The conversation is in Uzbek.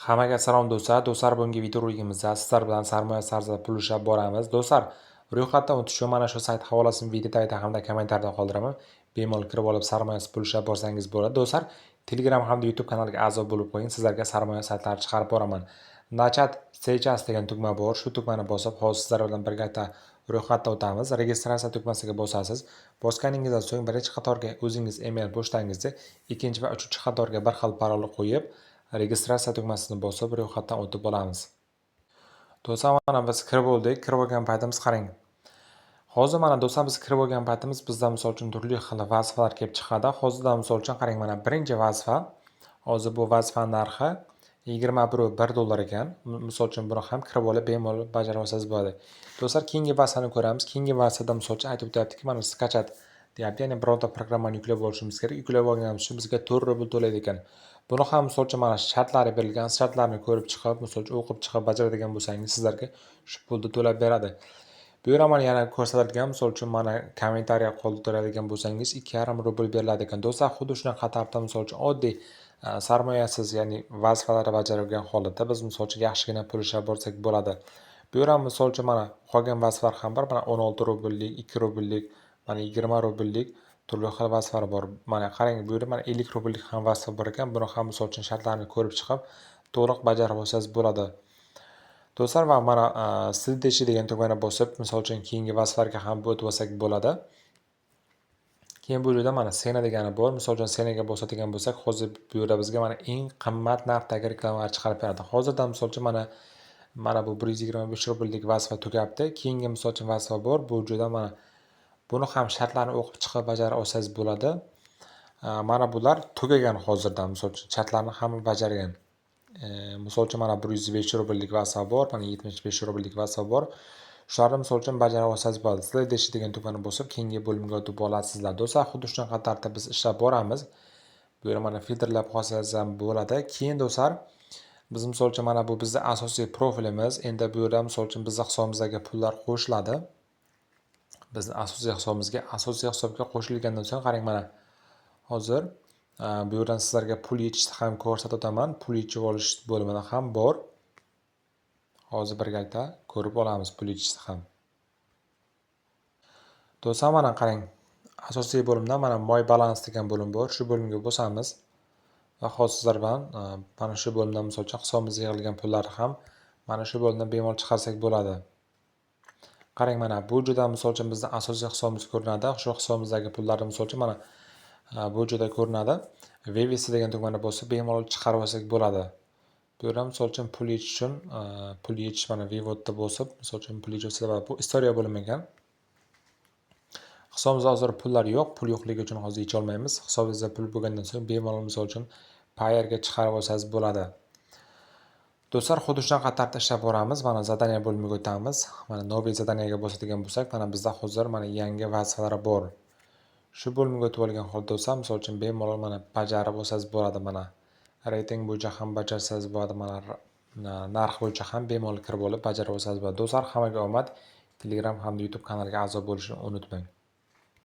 Hammaga salom do'stlar. Do'stlar, bugungi videoroligimizda sizlar bilan sarmoya sarza pul ishlab boramiz. Do'stlar, ro'yxatdan o'tish uchun mana shu sayt havolasini video tagida hamda kommentariyada qoldiraman. Bemalol kirib olib sarmoyasi pul ishlab borsangiz bo'ladi. Do'stlar, Telegram hamda YouTube kanaliga a'zo bo'lib qo'ying. Sizlarga sarmoya saytlari chiqarib boraman. Nachat сейчас degan tugma bor. Shu tugmani bosib, hozir sizlar bilan birgalikda ro'yxatdan o'tamiz. Registratsiya tugmasiga bosasiz. Bosganingizdan so'ng birinchi qatorga o'zingiz email pochtangizni, ikkinchi va uchinchi qatorga bir xil parol qo'yib, registratsiya tugmasini bosib ro'yxatdan o'tib olamiz. Do'stlar, mana biz kirib oldik. Kirib olgan paytimiz qarang. Hozir mana do'stlar, biz kirib olgan paytimiz bizda misol uchun turli xil vazifalar kelib chiqadi. Hozirda misol uchun qarang, mana birinchi vazifa. Hozir bu vazifa narxi 21 $1 ekan. Misol uchun buni ham kirib olib bemalol bajara olsangiz bo'ladi. Do'stlar, keyingi vazifani ko'ramiz. Keyingi vazifada misol uchun aytib o'tyaptiki, mana skachat deyapti. Ya'ni birorta programmani yuklab olishimiz kerak. Yuklab olganimiz uchun bizga 4 rubl to'laydi ekan. Buni ham misol uchun mana shartlari berilgan, shartlarni ko'rib chiqib, misol uchun o'qib chiqib bajaradigan bo'lsangiz, sizlarga shu pulni to'lab beradi. Bu yerda mana yana ko'rsatilgan, misol uchun mana kommentariya qoldiradigan bo'lsangiz 2,5 rubl beriladi ekan. Do'stlar, xuddi shunaqa tartibda misol uchun oddiy sarmoyasiz, ya'ni vazifalarni bajargan holatda biz misol uchun yaxshigina pul ishlab borsak bo'ladi. Bu yerda misol uchun mana qolgan vazifalar ham bor. Mana 16 rubllik, 2 rubllik, mana 20 rubllik turli xil vazifalar bor. Mana qarang, bu yerda mana 50 rubllik ham vazifa bor ekan. Buni ham misol uchun shartlarini ko'rib chiqib, to'liq bajarib olsangiz bo'ladi. Do'stlar, va mana следующий degan tugmani bosib, misol uchun keyingi vazifalarga ham o'tib olsak bo'ladi. Keyin bu yerda mana sena degani bor. Misol uchun senaga bosadigan bo'lsak, hozir bu yerda bizga mana eng qimmat narxdagi reklamalar chiqarib beradi. Hozirda misol uchun mana bu 125 rubllik vazifa tugabdi. Keyingi misol uchun vazifa bor. Bu yerda mana buni ham shartlarni o'qib chiqib bajara olsangiz bo'ladi. Mana bular tugagan hozirda, misol uchun shartlarni hamma bajargan. Misol uchun mana 105 rubllik vazifa bor, mana 75 rubllik vazifa bor. Shularni misol uchun bajara olsangiz bo'ladi. Следующий degan tugmani bosib, keyingi bo'limga o'tib olasizlar. Do'stlar, xuddi shunaqa tartibda biz ishlab boramiz. Bu yerda mana filtrlab qolsangiz ham bo'ladi. Keyin do'stlar, biz misol uchun mana bu bizning asosiy profilimiz. Endi bu yerda misol uchun bizning hisobimizga pullar qo'shiladi. Bizning asosiy hisobga qo'shilgandan so'ng qarang, mana hozir bu yerdan sizlarga pul yechishni ham ko'rsatib o'taman. Pul yechib olish bo'limida ham bor. Hozir birgalikda ko'rib olamiz pul yechishni ham. Do'stlar, mana qarang. Asosiy bo'limda mana My Balance degan bo'lim bor. Shu bo'limga bosamiz va hozir sizlar bilan mana shu bo'limdan misol uchun hisobimizga yig'ilgan pullarni ham mana shu bo'limdan bemalol chiqarsak bo'ladi. Qarang, mana bu joyda misol uchun bizning asosiy hisobimiz ko'rinadi. Shu hisobimizdagi pullarni misol uchun mana bu joyda ko'rinadi. Webisi degan tugmani bosib bemalol chiqarib olsak bo'ladi. Bu yerda misol uchun pul yechish uchun pul yechish mana Vivotda bosib, misol uchun pul yechish va bu istoriya bo'limi ekan. Hisobimizda hozir pullar yo'q. Pul yo'qligi uchun hozir yecha olmaymiz. Hisobingizda pul bo'lgandan so'ng bemalol misol uchun Payerga chiqarib olsangiz bo'ladi. Do'stlar, xuddi shunaqa tartibda ishlab boramiz. Mana zadaniya bo'limiga o'tamiz. Mana noviy zadaniyaga bosadigan bo'lsak, mana bizda hozir mana yangi vazifalar bor. Shu bo'limga o'tib olgan holda do'stlar, misol uchun bemalol mana bajarib olsangiz bo'ladi. Mana reyting bo'yicha ham bajarsangiz bo'ladi. Mana narx bo'yicha ham bemalol kirib olib bajarib olsangiz bo'ladi. Do'stlar, hammaga omad. Telegram hamda YouTube kanaliga a'zo bo'lishni unutmang.